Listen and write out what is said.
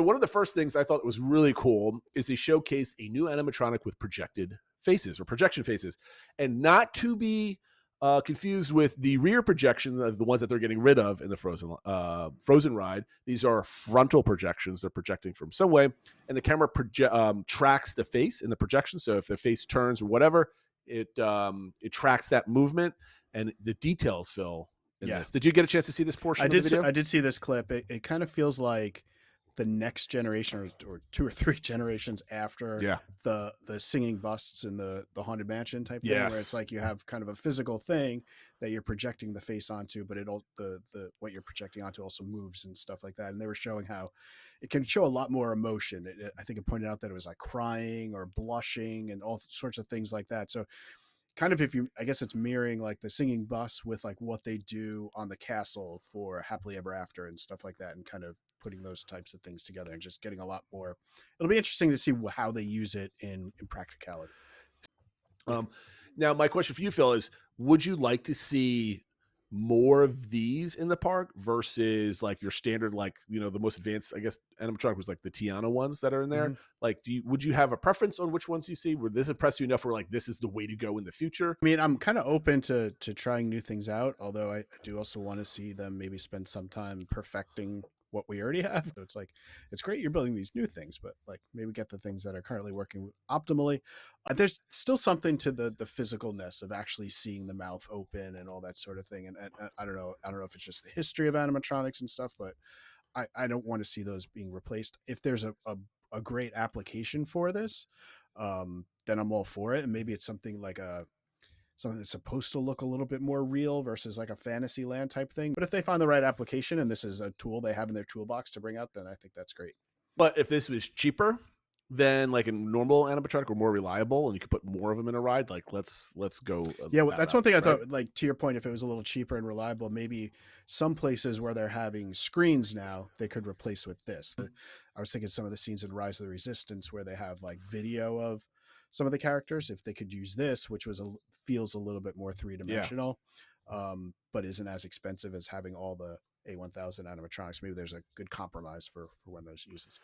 one of the first things I thought was really cool is they showcased a new animatronic with projected faces or projection faces, and not to be confused with the rear projection, the ones that they're getting rid of in the Frozen ride. These are frontal projections. They're projecting from some way, and the camera tracks the face in the projection. So if the face turns or whatever, it tracks that movement, and the details fill in Yeah. this. Did you get a chance to see this portion of the video? I did see this clip. It kind of feels like the next generation or two or three generations after Yeah. the singing busts in the haunted mansion type thing, where it's Yes. like you have kind of a physical thing that you're projecting the face onto, but the what you're projecting onto also moves and stuff like that. And they were showing how it can show a lot more emotion. I think it pointed out that it was like crying or blushing and all sorts of things like that. So kind of, if you, I guess it's mirroring like the singing bus with like what they do on the castle for happily ever after and stuff like that, and kind of putting those types of things together and just getting a lot more. It'll be interesting to see how they use it in practicality. Um, Now, my question for you, Phil, is: would you like to see more of these in the park versus like your standard, like the most advanced? I guess animatronic was like the Tiana ones that are in there. Mm-hmm. Like, would you have a preference on which ones you see? Would this impress you enough where like this is the way to go in the future? I mean, I'm kind of open to trying new things out, although I do also want to see them maybe spend some time perfecting what we already have. So it's like, it's great you're building these new things, but like maybe get the things that are currently working optimally. There's still something to the physicalness of actually seeing the mouth open and all that sort of thing. And I don't know, if it's just the history of animatronics and stuff, but I don't want to see those being replaced. If there's a great application for this, then I'm all for it. And maybe it's something like something that's supposed to look a little bit more real versus like a fantasy land type thing. But if they find the right application and this is a tool they have in their toolbox to bring out, then I think that's great. But if this was cheaper than like a normal animatronic or more reliable, and you could put more of them in a ride, like let's go. Yeah, well, That that's route, one thing I right? thought, like to your point, if it was a little cheaper and reliable, maybe some places where they're having screens now, they could replace with this. I was thinking some of the scenes in Rise of the Resistance where they have like video of some of the characters, if they could use this, which feels a little bit more Yeah. three-dimensional, but isn't as expensive as having all the A1000 animatronics. Maybe there's a good compromise for when those uses.